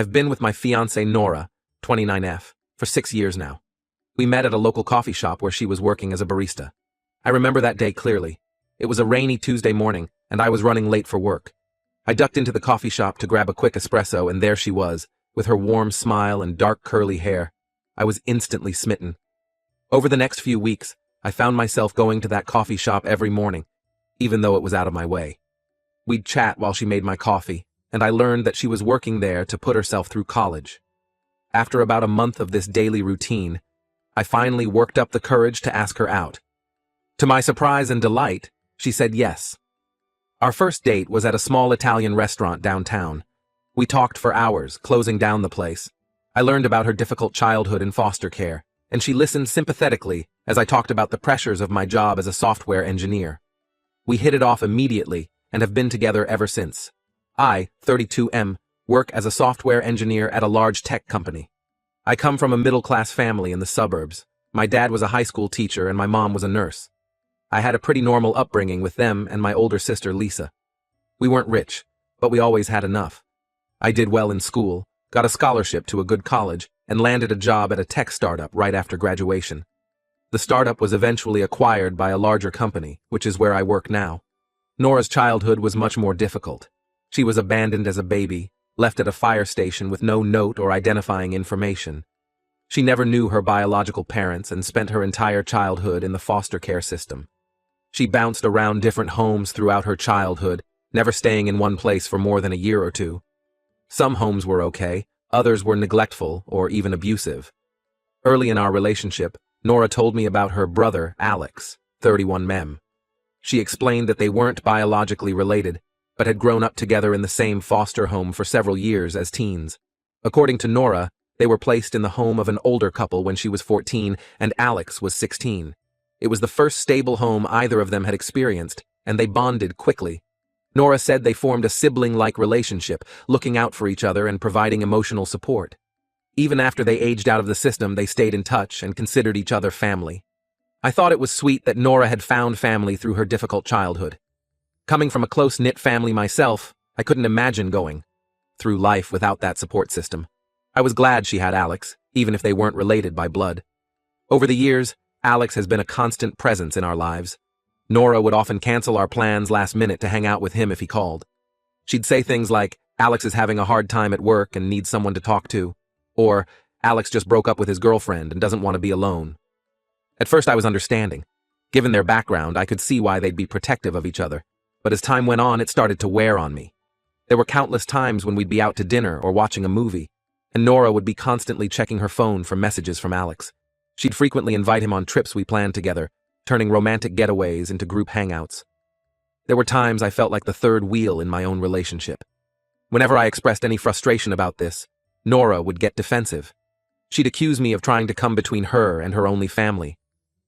I've been with my fiancée Nora, 29F, for 6 years now. We met at a local coffee shop where she was working as a barista. I remember that day clearly. It was a rainy Tuesday morning, and I was running late for work. I ducked into the coffee shop to grab a quick espresso, and there she was, with her warm smile and dark curly hair. I was instantly smitten. Over the next few weeks, I found myself going to that coffee shop every morning, even though it was out of my way. We'd chat while she made my coffee, and I learned that she was working there to put herself through college. After about a month of this daily routine, I finally worked up the courage to ask her out. To my surprise and delight, she said yes. Our first date was at a small Italian restaurant downtown. We talked for hours, closing down the place. I learned about her difficult childhood in foster care, and she listened sympathetically as I talked about the pressures of my job as a software engineer. We hit it off immediately and have been together ever since. I, 32M, work as a software engineer at a large tech company. I come from a middle-class family in the suburbs. My dad was a high school teacher and my mom was a nurse. I had a pretty normal upbringing with them and my older sister Lisa. We weren't rich, but we always had enough. I did well in school, got a scholarship to a good college, and landed a job at a tech startup right after graduation. The startup was eventually acquired by a larger company, which is where I work now. Nora's childhood was much more difficult. She was abandoned as a baby, left at a fire station with no note or identifying information. She never knew her biological parents and spent her entire childhood in the foster care system. She bounced around different homes throughout her childhood, never staying in one place for more than a year or two. Some homes were okay, others were neglectful or even abusive. Early in our relationship, Nora told me about her brother, Alex, 31M. She explained that they weren't biologically related, but had grown up together in the same foster home for several years as teens. According to Nora, they were placed in the home of an older couple when she was 14 and Alex was 16. It was the first stable home either of them had experienced, and they bonded quickly. Nora said they formed a sibling-like relationship, looking out for each other and providing emotional support. Even after they aged out of the system, they stayed in touch and considered each other family. I thought it was sweet that Nora had found family through her difficult childhood. Coming from a close-knit family myself, I couldn't imagine going through life without that support system. I was glad she had Alex, even if they weren't related by blood. Over the years, Alex has been a constant presence in our lives. Nora would often cancel our plans last minute to hang out with him if he called. She'd say things like, "Alex is having a hard time at work and needs someone to talk to," or, "Alex just broke up with his girlfriend and doesn't want to be alone." At first I was understanding. Given their background, I could see why they'd be protective of each other. But as time went on, it started to wear on me. There were countless times when we'd be out to dinner or watching a movie, and Nora would be constantly checking her phone for messages from Alex. She'd frequently invite him on trips we planned together, turning romantic getaways into group hangouts. There were times I felt like the third wheel in my own relationship. Whenever I expressed any frustration about this, Nora would get defensive. She'd accuse me of trying to come between her and her only family.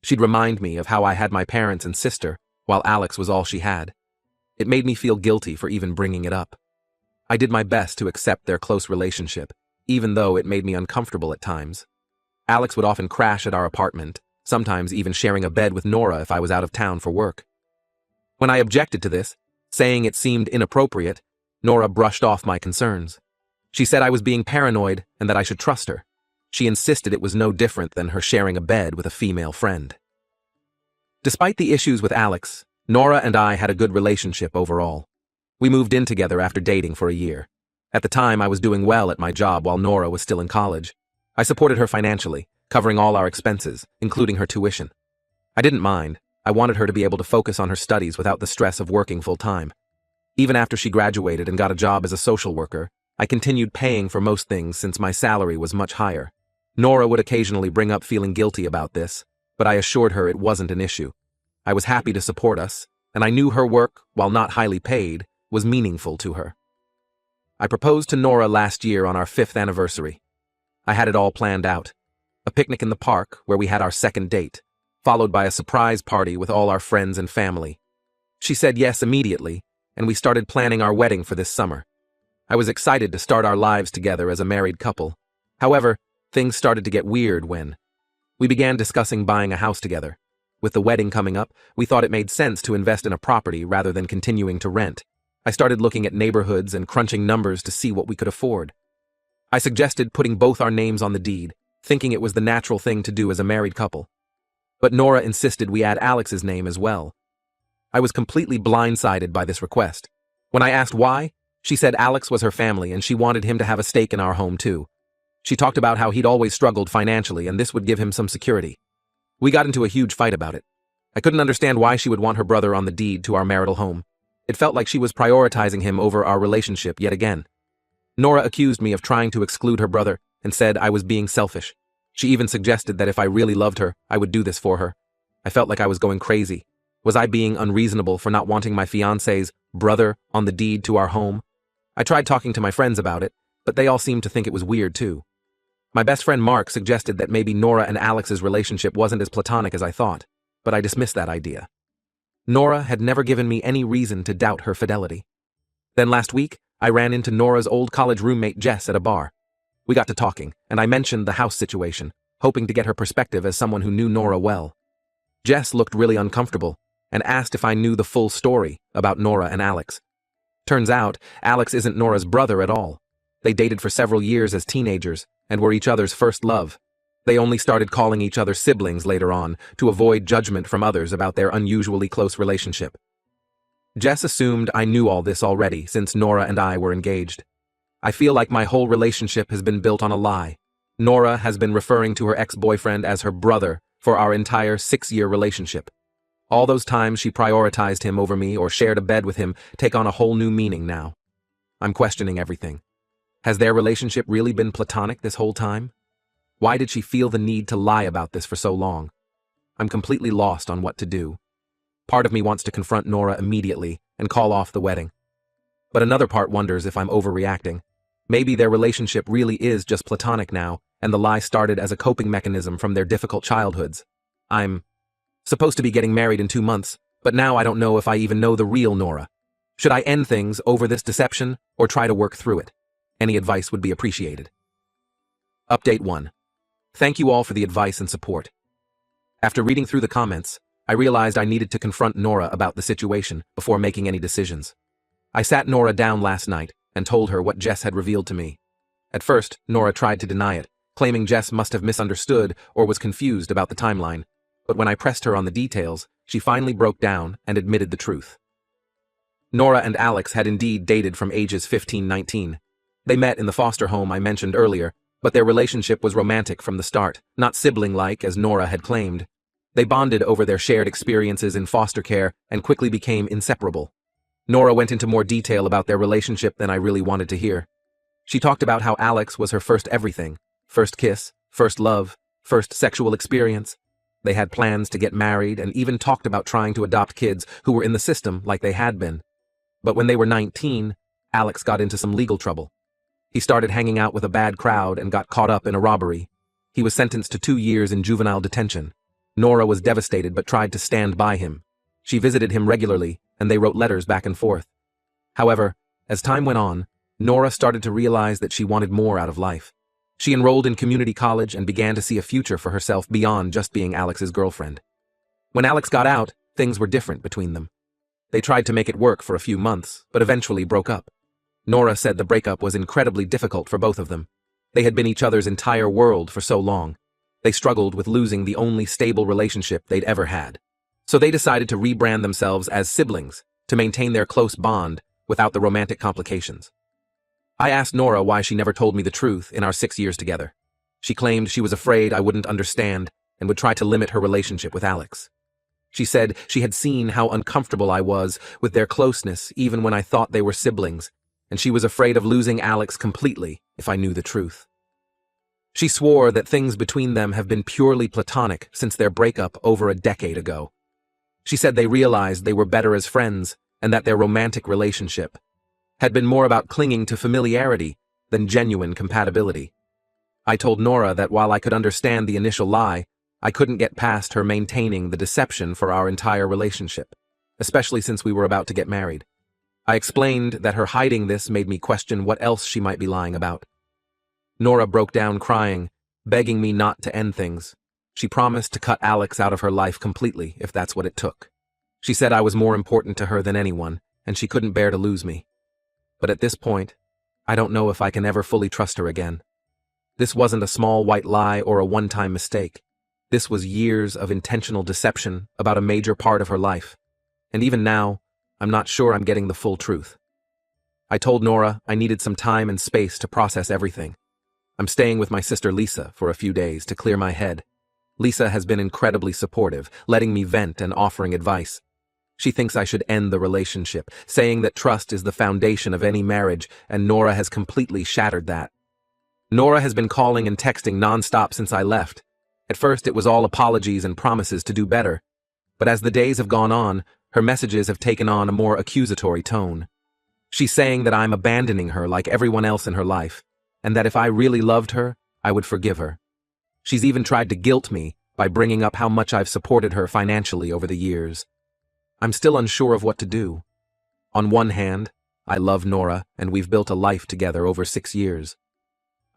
She'd remind me of how I had my parents and sister, while Alex was all she had. It made me feel guilty for even bringing it up. I did my best to accept their close relationship, even though it made me uncomfortable at times. Alex would often crash at our apartment, sometimes even sharing a bed with Nora if I was out of town for work. When I objected to this, saying it seemed inappropriate, Nora brushed off my concerns. She said I was being paranoid and that I should trust her. She insisted it was no different than her sharing a bed with a female friend. Despite the issues with Alex, Nora and I had a good relationship overall. We moved in together after dating for a year. At the time, I was doing well at my job while Nora was still in college. I supported her financially, covering all our expenses, including her tuition. I didn't mind. I wanted her to be able to focus on her studies without the stress of working full-time. Even after she graduated and got a job as a social worker, I continued paying for most things since my salary was much higher. Nora would occasionally bring up feeling guilty about this, but I assured her it wasn't an issue. I was happy to support us, and I knew her work, while not highly paid, was meaningful to her. I proposed to Nora last year on our 5th anniversary. I had it all planned out. A picnic in the park where we had our second date, followed by a surprise party with all our friends and family. She said yes immediately, and we started planning our wedding for this summer. I was excited to start our lives together as a married couple. However, things started to get weird when we began discussing buying a house together. With the wedding coming up, we thought it made sense to invest in a property rather than continuing to rent. I started looking at neighborhoods and crunching numbers to see what we could afford. I suggested putting both our names on the deed, thinking it was the natural thing to do as a married couple. But Nora insisted we add Alex's name as well. I was completely blindsided by this request. When I asked why, she said Alex was her family and she wanted him to have a stake in our home too. She talked about how he'd always struggled financially and this would give him some security. We got into a huge fight about it. I couldn't understand why she would want her brother on the deed to our marital home. It felt like she was prioritizing him over our relationship yet again. Nora accused me of trying to exclude her brother and said I was being selfish. She even suggested that if I really loved her, I would do this for her. I felt like I was going crazy. Was I being unreasonable for not wanting my fiancé's brother on the deed to our home? I tried talking to my friends about it, but they all seemed to think it was weird too. My best friend Mark suggested that maybe Nora and Alex's relationship wasn't as platonic as I thought, but I dismissed that idea. Nora had never given me any reason to doubt her fidelity. Then last week, I ran into Nora's old college roommate Jess at a bar. We got to talking, and I mentioned the house situation, hoping to get her perspective as someone who knew Nora well. Jess looked really uncomfortable and asked if I knew the full story about Nora and Alex. Turns out, Alex isn't Nora's brother at all. They dated for several years as teenagers and were each other's first love. They only started calling each other siblings later on to avoid judgment from others about their unusually close relationship. Jess assumed I knew all this already since Nora and I were engaged. I feel like my whole relationship has been built on a lie. Nora has been referring to her ex-boyfriend as her brother for our entire 6-year relationship. All those times she prioritized him over me or shared a bed with him take on a whole new meaning now. I'm questioning everything. Has their relationship really been platonic this whole time? Why did she feel the need to lie about this for so long? I'm completely lost on what to do. Part of me wants to confront Nora immediately and call off the wedding. But another part wonders if I'm overreacting. Maybe their relationship really is just platonic now, and the lie started as a coping mechanism from their difficult childhoods. I'm supposed to be getting married in 2 months, but now I don't know if I even know the real Nora. Should I end things over this deception or try to work through it? Any advice would be appreciated. Update 1. Thank you all for the advice and support. After reading through the comments, I realized I needed to confront Nora about the situation before making any decisions. I sat Nora down last night and told her what Jess had revealed to me. At first, Nora tried to deny it, claiming Jess must have misunderstood or was confused about the timeline. But when I pressed her on the details, she finally broke down and admitted the truth. Nora and Alex had indeed dated from ages 15-19. They met in the foster home I mentioned earlier, but their relationship was romantic from the start, not sibling-like as Nora had claimed. They bonded over their shared experiences in foster care and quickly became inseparable. Nora went into more detail about their relationship than I really wanted to hear. She talked about how Alex was her first everything, first kiss, first love, first sexual experience. They had plans to get married and even talked about trying to adopt kids who were in the system like they had been. But when they were 19, Alex got into some legal trouble. He started hanging out with a bad crowd and got caught up in a robbery. He was sentenced to 2 years in juvenile detention. Nora was devastated but tried to stand by him. She visited him regularly, and they wrote letters back and forth. However, as time went on, Nora started to realize that she wanted more out of life. She enrolled in community college and began to see a future for herself beyond just being Alex's girlfriend. When Alex got out, things were different between them. They tried to make it work for a few months, but eventually broke up. Nora said the breakup was incredibly difficult for both of them. They had been each other's entire world for so long. They struggled with losing the only stable relationship they'd ever had. So they decided to rebrand themselves as siblings to maintain their close bond without the romantic complications. I asked Nora why she never told me the truth in our 6 years together. She claimed she was afraid I wouldn't understand and would try to limit her relationship with Alex. She said she had seen how uncomfortable I was with their closeness even when I thought they were siblings, and she was afraid of losing Alex completely if I knew the truth. She swore that things between them have been purely platonic since their breakup over a decade ago. She said they realized they were better as friends and that their romantic relationship had been more about clinging to familiarity than genuine compatibility. I told Nora that while I could understand the initial lie, I couldn't get past her maintaining the deception for our entire relationship, especially since we were about to get married. I explained that her hiding this made me question what else she might be lying about. Nora broke down crying, begging me not to end things. She promised to cut Alex out of her life completely if that's what it took. She said I was more important to her than anyone, and she couldn't bear to lose me. But at this point, I don't know if I can ever fully trust her again. This wasn't a small white lie or a one-time mistake. This was years of intentional deception about a major part of her life. And even now, I'm not sure I'm getting the full truth. I told Nora I needed some time and space to process everything. I'm staying with my sister Lisa for a few days to clear my head. Lisa has been incredibly supportive, letting me vent and offering advice. She thinks I should end the relationship, saying that trust is the foundation of any marriage, and Nora has completely shattered that. Nora has been calling and texting nonstop since I left. At first, it was all apologies and promises to do better. But as the days have gone on, her messages have taken on a more accusatory tone. She's saying that I'm abandoning her like everyone else in her life, and that if I really loved her, I would forgive her. She's even tried to guilt me by bringing up how much I've supported her financially over the years. I'm still unsure of what to do. On one hand, I love Nora, and we've built a life together over 6 years.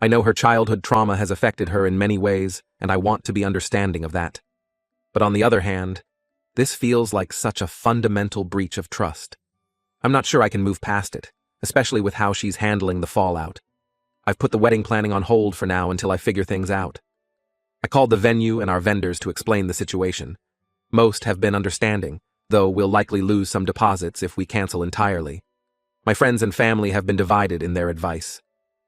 I know her childhood trauma has affected her in many ways, and I want to be understanding of that. But on the other hand, this feels like such a fundamental breach of trust. I'm not sure I can move past it, especially with how she's handling the fallout. I've put the wedding planning on hold for now until I figure things out. I called the venue and our vendors to explain the situation. Most have been understanding, though we'll likely lose some deposits if we cancel entirely. My friends and family have been divided in their advice.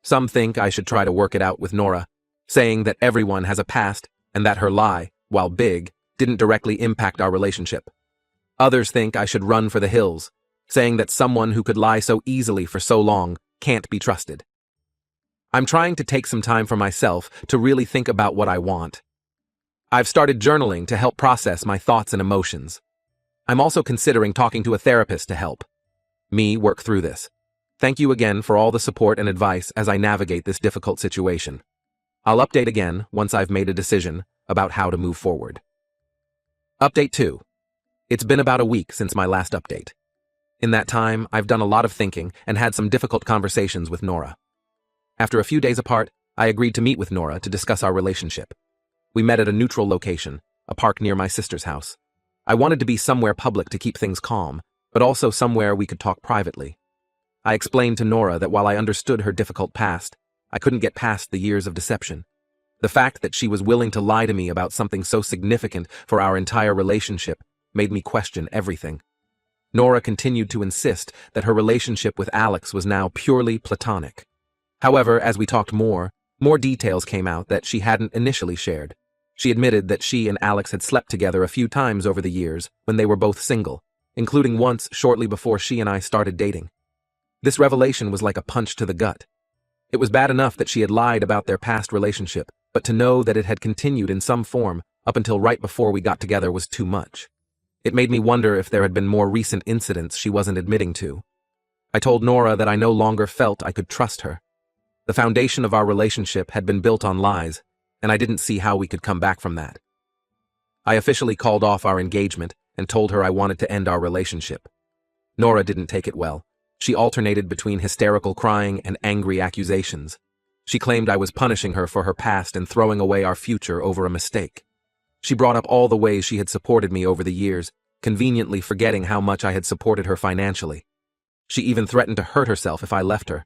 Some think I should try to work it out with Nora, saying that everyone has a past and that her lie, while big, didn't directly impact our relationship. Others think I should run for the hills, saying that someone who could lie so easily for so long can't be trusted. I'm trying to take some time for myself to really think about what I want. I've started journaling to help process my thoughts and emotions. I'm also considering talking to a therapist to help me work through this. Thank you again for all the support and advice as I navigate this difficult situation. I'll update again once I've made a decision about how to move forward. Update 2. It's been about a week since my last update. In that time, I've done a lot of thinking and had some difficult conversations with Nora. After a few days apart, I agreed to meet with Nora to discuss our relationship. We met at a neutral location, a park near my sister's house. I wanted to be somewhere public to keep things calm, but also somewhere we could talk privately. I explained to Nora that while I understood her difficult past, I couldn't get past the years of deception. The fact that she was willing to lie to me about something so significant for our entire relationship made me question everything. Nora continued to insist that her relationship with Alex was now purely platonic. However, as we talked more details came out that she hadn't initially shared. She admitted that she and Alex had slept together a few times over the years when they were both single, including once shortly before she and I started dating. This revelation was like a punch to the gut. It was bad enough that she had lied about their past relationship, but to know that it had continued in some form up until right before we got together was too much. It made me wonder if there had been more recent incidents she wasn't admitting to. I told Nora that I no longer felt I could trust her. The foundation of our relationship had been built on lies, and I didn't see how we could come back from that. I officially called off our engagement and told her I wanted to end our relationship. Nora didn't take it well. She alternated between hysterical crying and angry accusations. She claimed I was punishing her for her past and throwing away our future over a mistake. She brought up all the ways she had supported me over the years, conveniently forgetting how much I had supported her financially. She even threatened to hurt herself if I left her.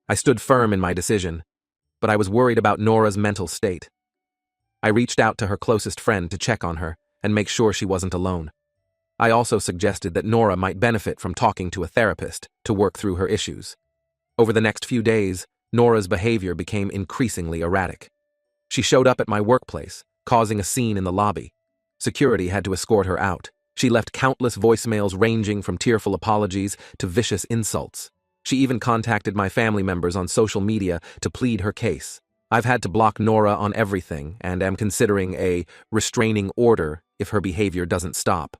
I stood firm in my decision, but I was worried about Nora's mental state. I reached out to her closest friend to check on her and make sure she wasn't alone. I also suggested that Nora might benefit from talking to a therapist to work through her issues. Over the next few days, Nora's behavior became increasingly erratic. She showed up at my workplace, causing a scene in the lobby. Security had to escort her out. She left countless voicemails ranging from tearful apologies to vicious insults. She even contacted my family members on social media to plead her case. I've had to block Nora on everything and am considering a restraining order if her behavior doesn't stop.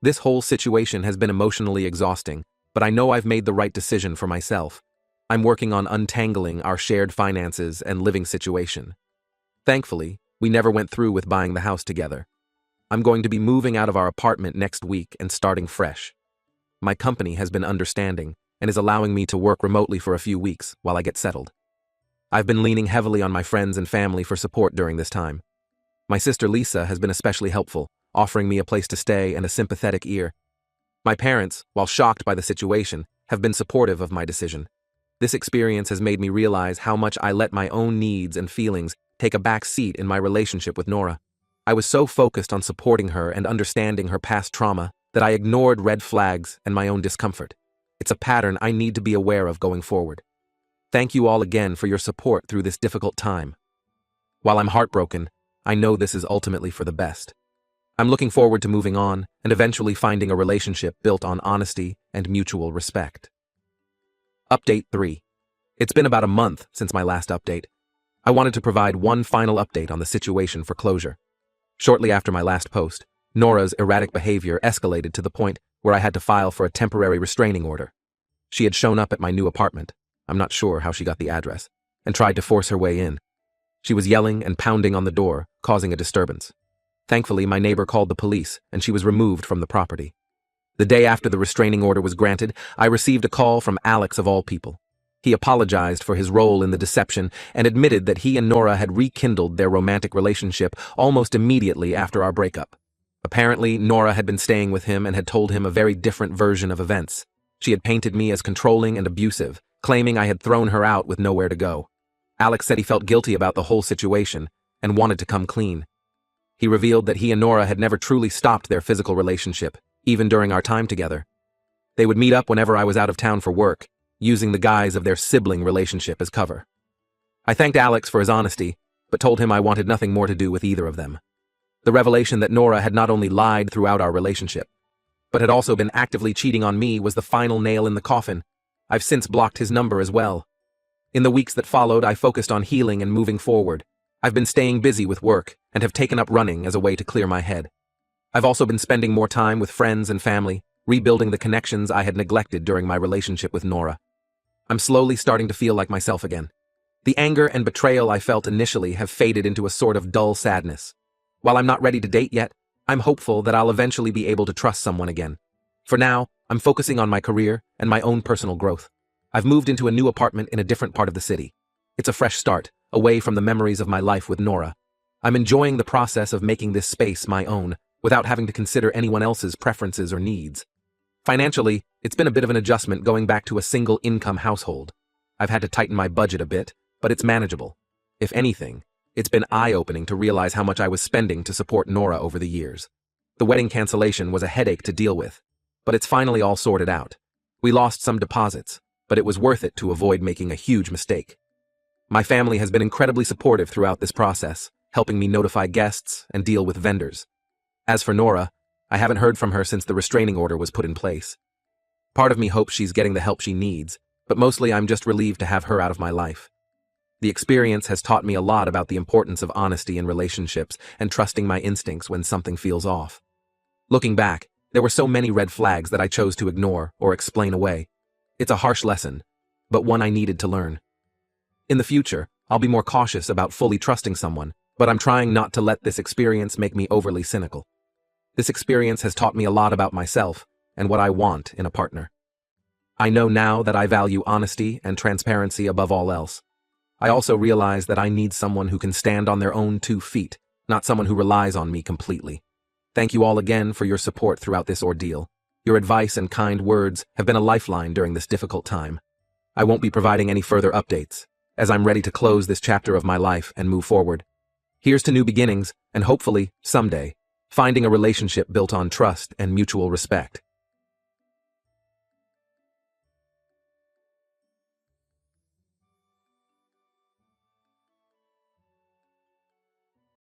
This whole situation has been emotionally exhausting, but I know I've made the right decision for myself. I'm working on untangling our shared finances and living situation. Thankfully, we never went through with buying the house together. I'm going to be moving out of our apartment next week and starting fresh. My company has been understanding and is allowing me to work remotely for a few weeks while I get settled. I've been leaning heavily on my friends and family for support during this time. My sister Lisa has been especially helpful, offering me a place to stay and a sympathetic ear. My parents, while shocked by the situation, have been supportive of my decision. This experience has made me realize how much I let my own needs and feelings take a back seat in my relationship with Nora. I was so focused on supporting her and understanding her past trauma that I ignored red flags and my own discomfort. It's a pattern I need to be aware of going forward. Thank you all again for your support through this difficult time. While I'm heartbroken, I know this is ultimately for the best. I'm looking forward to moving on and eventually finding a relationship built on honesty and mutual respect. Update 3. It's been about a month since my last update. I wanted to provide one final update on the situation for closure. Shortly after my last post, Nora's erratic behavior escalated to the point where I had to file for a temporary restraining order. She had shown up at my new apartment, I'm not sure how she got the address, and tried to force her way in. She was yelling and pounding on the door, causing a disturbance. Thankfully, my neighbor called the police, and she was removed from the property. The day after the restraining order was granted, I received a call from Alex of all people. He apologized for his role in the deception and admitted that he and Nora had rekindled their romantic relationship almost immediately after our breakup. Apparently, Nora had been staying with him and had told him a very different version of events. She had painted me as controlling and abusive, claiming I had thrown her out with nowhere to go. Alex said he felt guilty about the whole situation and wanted to come clean. He revealed that he and Nora had never truly stopped their physical relationship, even during our time together. They would meet up whenever I was out of town for work, using the guise of their sibling relationship as cover. I thanked Alex for his honesty, but told him I wanted nothing more to do with either of them. The revelation that Nora had not only lied throughout our relationship, but had also been actively cheating on me was the final nail in the coffin. I've since blocked his number as well. In the weeks that followed, I focused on healing and moving forward. I've been staying busy with work and have taken up running as a way to clear my head. I've also been spending more time with friends and family, rebuilding the connections I had neglected during my relationship with Nora. I'm slowly starting to feel like myself again. The anger and betrayal I felt initially have faded into a sort of dull sadness. While I'm not ready to date yet, I'm hopeful that I'll eventually be able to trust someone again. For now, I'm focusing on my career and my own personal growth. I've moved into a new apartment in a different part of the city. It's a fresh start, away from the memories of my life with Nora. I'm enjoying the process of making this space my own, without having to consider anyone else's preferences or needs. Financially, it's been a bit of an adjustment going back to a single-income household. I've had to tighten my budget a bit, but it's manageable. If anything, it's been eye-opening to realize how much I was spending to support Nora over the years. The wedding cancellation was a headache to deal with, but it's finally all sorted out. We lost some deposits, but it was worth it to avoid making a huge mistake. My family has been incredibly supportive throughout this process, helping me notify guests and deal with vendors. As for Nora, I haven't heard from her since the restraining order was put in place. Part of me hopes she's getting the help she needs, but mostly I'm just relieved to have her out of my life. The experience has taught me a lot about the importance of honesty in relationships and trusting my instincts when something feels off. Looking back, there were so many red flags that I chose to ignore or explain away. It's a harsh lesson, but one I needed to learn. In the future, I'll be more cautious about fully trusting someone, but I'm trying not to let this experience make me overly cynical. This experience has taught me a lot about myself and what I want in a partner. I know now that I value honesty and transparency above all else. I also realize that I need someone who can stand on their own 2 feet, not someone who relies on me completely. Thank you all again for your support throughout this ordeal. Your advice and kind words have been a lifeline during this difficult time. I won't be providing any further updates, as I'm ready to close this chapter of my life and move forward. Here's to new beginnings, and hopefully, someday, finding a relationship built on trust and mutual respect.